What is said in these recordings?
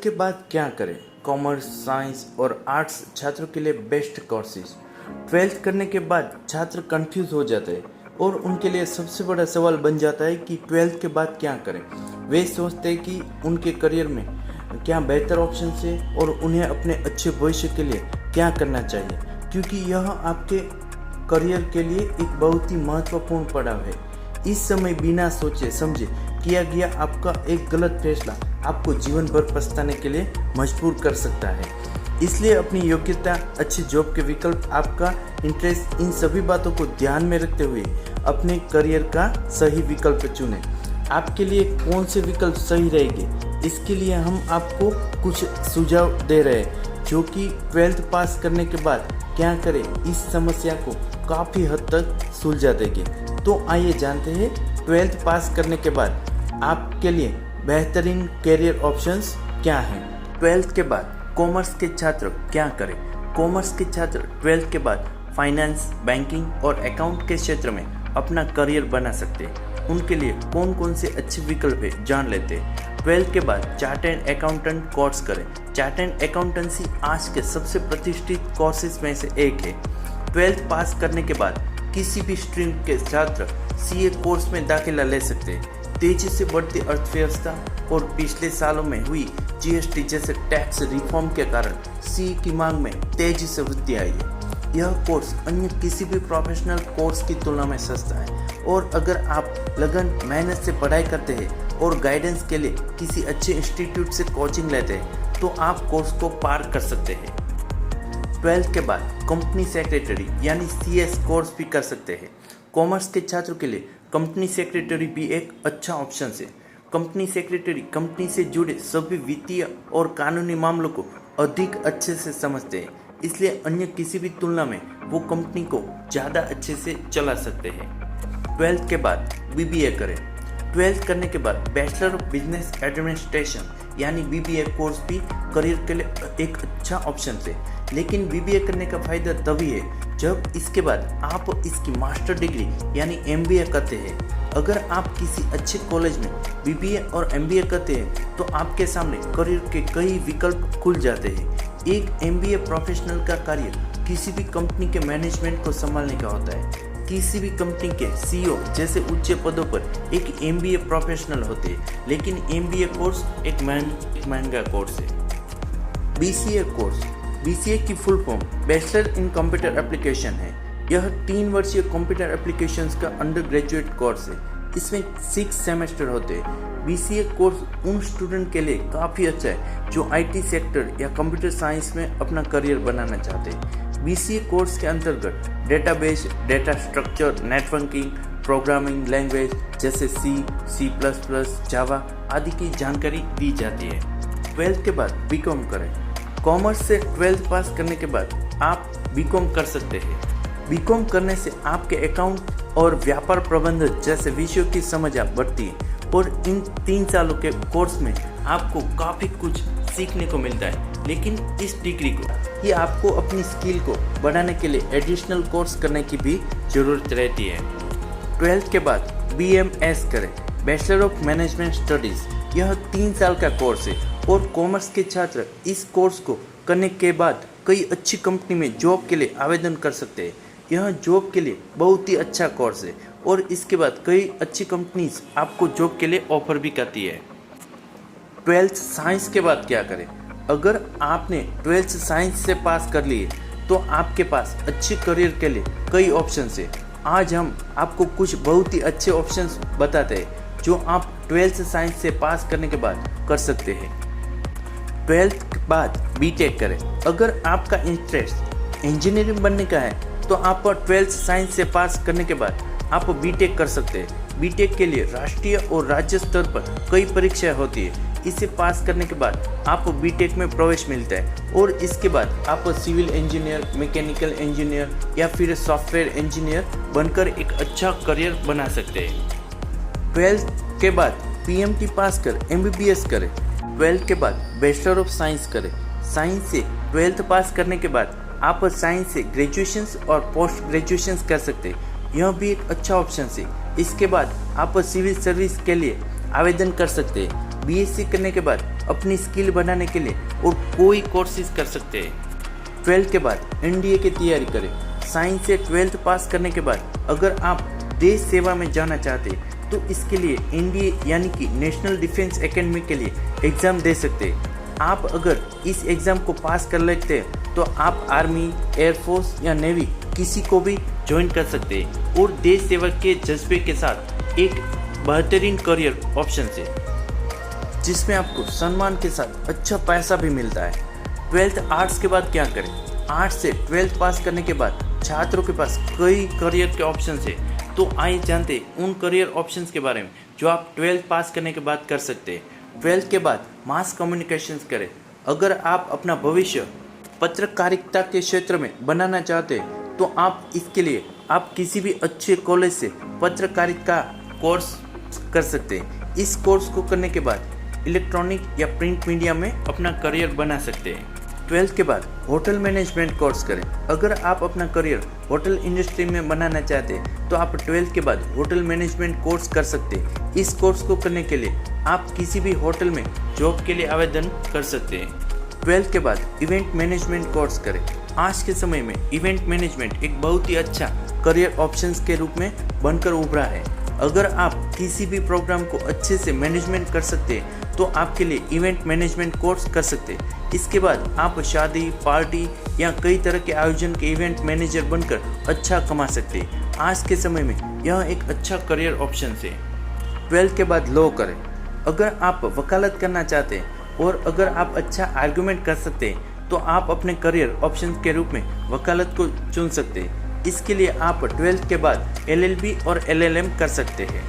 के बाद क्या करें? कॉमर्स, साइंस और आर्ट्स छात्रों के लिए बेस्ट कोर्सेज। 12th करने के बाद छात्र कंफ्यूज हो जाते हैं और उनके लिए सबसे बड़ा सवाल बन जाता है कि 12th के बाद क्या करें। वे सोचते हैं कि उनके करियर में क्या बेहतर ऑप्शन है और उन्हें अपने अच्छे भविष्य के लिए क्या करना चाहिए, क्योंकि यह आपके करियर के लिए एक बहुत ही महत्वपूर्ण पड़ाव है। इस समय बिना सोचे समझे किया गया आपका एक गलत फैसला आपको जीवन भर पछताने के लिए मजबूर कर सकता है। इसलिए अपनी योग्यता, अच्छी जॉब के विकल्प, आपका इंटरेस्ट, इन सभी बातों को ध्यान में रखते हुए अपने करियर का सही विकल्प चुनें। आपके लिए कौन से विकल्प सही रहेंगे, इसके लिए हम आपको कुछ सुझाव दे रहे हैं जो कि 12th पास करने के बाद क्या करें इस समस्या को काफ़ी हद तक सुलझा देंगे। तो आइए जानते हैं 12th पास करने के बाद आपके लिए बेहतरीन करियर ऑप्शंस क्या हैं। 12th के बाद कॉमर्स के छात्र क्या करें? कॉमर्स के छात्र 12th के बाद फाइनेंस, बैंकिंग और अकाउंट के क्षेत्र में अपना करियर बना सकते हैं। उनके लिए कौन कौन से अच्छे विकल्प है जान लेते हैं। 12th के बाद चार्टर्ड अकाउंटेंट कोर्स करें। चार्टर्ड अकाउंटेंसी आज के सबसे प्रतिष्ठित कोर्सेज में से एक है। 12th पास करने के बाद किसी भी स्ट्रीम के छात्र सीए कोर्स में दाखिला ले सकते हैं। तेजी से बढ़ती अर्थव्यवस्था और पिछले सालों में हुई जीएसटी जैसे टैक्स रिफॉर्म के कारण सीए की मांग में तेजी से वृद्धि आई है। यह कोर्स अन्य किसी भी प्रोफेशनल कोर्स की तुलना में सस्ता है और अगर आप लगन मेहनत से पढ़ाई करते हैं और गाइडेंस के लिए किसी अच्छे इंस्टीट्यूट से कोचिंग लेते हैं तो आप कोर्स को पार कर सकते हैं। 12th के बाद कंपनी सेक्रेटरी यानी सीएस कोर्स भी कर सकते हैं। कॉमर्स के छात्रों के लिए कंपनी सेक्रेटरी भी एक अच्छा ऑप्शन है। कंपनी सेक्रेटरी कंपनी से जुड़े सभी वित्तीय और कानूनी मामलों को अधिक अच्छे से समझते हैं, इसलिए अन्य किसी भी तुलना में वो कंपनी को ज़्यादा अच्छे से चला सकते हैं। 12th के बाद बीबीए करें। 12th करने के बाद बैचलर ऑफ बिजनेस एडमिनिस्ट्रेशन यानी बीबीए कोर्स भी करियर के लिए एक अच्छा ऑप्शन है। लेकिन बीबीए करने का फायदा तभी है जब इसके बाद आप इसकी मास्टर डिग्री यानी एमबीए करते हैं। अगर आप किसी अच्छे कॉलेज में बीबीए और एमबीए करते हैं तो आपके सामने करियर के कई विकल्प खुल जाते हैं। एक एमबीए प्रोफेशनल का कार्य किसी भी कंपनी के मैनेजमेंट को संभालने का होता है। किसी भी कंपनी के सीईओ जैसे उच्च पदों पर एक एमबीए प्रोफेशनल होते हैं, लेकिन एमबीए कोर्स एक महंगा कोर्स है। बीसीए कोर्स, बीसीए की full form bachelor in computer application है। यह 3 वर्षीय कंप्यूटर एप्लीकेशंस का अंडर ग्रेजुएट कोर्स है। इसमें 6 सेमेस्टर होते हैं। बीसीए कोर्स उन स्टूडेंट के लिए काफ़ी अच्छा है जो आईटी सेक्टर या कंप्यूटर साइंस में अपना करियर बनाना चाहते हैं। बीसीए कोर्स के अंतर्गत database, data structure, networking, programming language जैसे सी++, जावा आदि की जानकारी दी जाती है। 12th के बाद बीकॉम करें। कॉमर्स से 12th पास करने के बाद आप बीकॉम कर सकते हैं। बीकॉम करने से आपके अकाउंट और व्यापार प्रबंधन जैसे विषयों की समझ आप बढ़ती है और इन 3 सालों के कोर्स में आपको काफ़ी कुछ सीखने को मिलता है। लेकिन इस डिग्री को ही आपको अपनी स्किल को बढ़ाने के लिए एडिशनल कोर्स करने की भी ज़रूरत रहती है। 12th के बाद बीएमएस करें, बैचलर ऑफ मैनेजमेंट स्टडीज़। यह 3 साल का कोर्स है और कॉमर्स के छात्र इस कोर्स को करने के बाद कई अच्छी कंपनी में जॉब के लिए आवेदन कर सकते हैं। यह जॉब के लिए बहुत ही अच्छा कोर्स है और इसके बाद कई अच्छी कंपनीज आपको जॉब के लिए ऑफर भी करती है। 12th साइंस के बाद क्या करें? अगर आपने 12th साइंस से पास कर लिए तो आपके पास अच्छे करियर के लिए कई ऑप्शंस है। आज हम आपको कुछ बहुत ही अच्छे ऑप्शंस बताते हैं जो आप 12th साइंस से पास करने के बाद कर सकते हैं। 12th के बाद बीटेक करें। अगर आपका इंटरेस्ट इंजीनियरिंग बनने का है तो आप 12th साइंस से पास करने के बाद आप बीटेक कर सकते हैं। बीटेक के लिए राष्ट्रीय और राज्य स्तर पर कई परीक्षाएं होती है। इसे पास करने के बाद आप बीटेक में प्रवेश मिलता है और इसके बाद आप सिविल इंजीनियर, मैकेनिकल इंजीनियर या फिर सॉफ्टवेयर इंजीनियर बनकर एक अच्छा करियर बना सकते हैं। 12th के बाद पीएमटी पास कर एमबीबीएस करें। 12th के बाद बैचलर ऑफ साइंस करें। साइंस से 12th पास करने के बाद आप साइंस से ग्रेजुएशन और पोस्ट ग्रेजुएशन कर सकते हैं। यह भी एक अच्छा ऑप्शन है। इसके बाद आप सिविल सर्विस के लिए आवेदन कर सकते हैं। बीएससी करने के बाद अपनी स्किल बढ़ाने के लिए और कोई कोर्सेज कर सकते हैं। 12th के बाद एनडीए की तैयारी करें। साइंस से 12th पास करने के बाद अगर आप देश सेवा में जाना चाहते हैं तो इसके लिए एनडीए यानी कि नेशनल डिफेंस एकेडमी के लिए एग्ज़ाम दे सकते हैं। आप अगर इस एग्ज़ाम को पास कर लेते हैं तो आप आर्मी, एयरफोर्स या नेवी किसी को भी ज्वाइन कर सकते हैं और देश सेवा के जज्बे के साथ एक बेहतरीन करियर ऑप्शन है जिसमें आपको सम्मान के साथ अच्छा पैसा भी मिलता है। 12th आर्ट्स के बाद क्या करें? आर्ट्स से 12th पास करने के बाद छात्रों के पास कई करियर के ऑप्शन है, तो आइए जानते हैं उन करियर ऑप्शंस के बारे में जो आप 12th पास करने के बाद कर सकते हैं। 12th के बाद मास कम्युनिकेशंस करें। अगर आप अपना भविष्य पत्रकारिता के क्षेत्र में बनाना चाहते हैं तो आप इसके लिए आप किसी भी अच्छे कॉलेज से पत्रकारिता कोर्स कर सकते हैं। इस कोर्स को करने के बाद इलेक्ट्रॉनिक या प्रिंट मीडिया में अपना करियर बना सकते हैं। 12th के बाद होटल मैनेजमेंट कोर्स करें। अगर आप अपना करियर होटल इंडस्ट्री में बनाना चाहते हैं तो आप 12th के बाद होटल मैनेजमेंट कोर्स कर सकते हैं। इस कोर्स को करने के लिए आप किसी भी होटल में जॉब के लिए आवेदन कर सकते हैं। 12th के बाद इवेंट मैनेजमेंट कोर्स करें। आज के समय में इवेंट मैनेजमेंट एक बहुत ही अच्छा करियर ऑप्शंस के रूप में बनकर उभरा है। अगर आप किसी भी प्रोग्राम को अच्छे से मैनेजमेंट कर सकते हैं तो आपके लिए इवेंट मैनेजमेंट कोर्स कर सकते हैं। इसके बाद आप शादी, पार्टी या कई तरह के आयोजन के इवेंट मैनेजर बनकर अच्छा कमा सकते हैं। आज के समय में यह एक अच्छा करियर ऑप्शन है। 12th के बाद लॉ करें। अगर आप वकालत करना चाहते हैं और अगर आप अच्छा आर्गुमेंट कर सकते हैं तो आप अपने करियर ऑप्शन के रूप में वकालत को चुन सकते हैं। इसके लिए आप 12th के बाद LLB और LLM कर सकते हैं।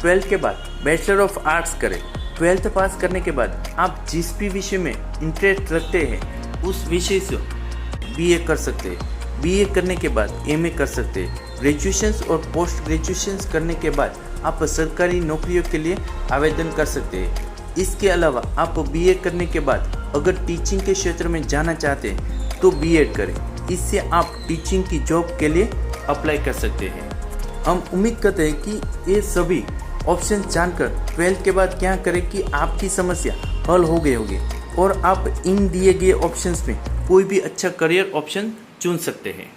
12th के बाद बैचलर ऑफ आर्ट्स करें। 12th पास करने के बाद आप जिस भी विषय में इंटरेस्ट रखते हैं उस विषय से BA कर सकते हैं। BA करने के बाद MA कर सकते हैं। ग्रेजुएशंस और पोस्ट ग्रेजुएशंस करने के बाद आप सरकारी नौकरियों के लिए आवेदन कर सकते हैं। इसके अलावा आप BA करने के बाद अगर टीचिंग के क्षेत्र में जाना चाहते हैं तो B.Ed करें। इससे आप टीचिंग की जॉब के लिए अप्लाई कर सकते हैं। हम उम्मीद करते हैं कि ये सभी ऑप्शन जानकर 12th के बाद क्या करें कि आपकी समस्या हल हो गई होगी और आप इन दिए गए ऑप्शंस में कोई भी अच्छा करियर ऑप्शन चुन सकते हैं।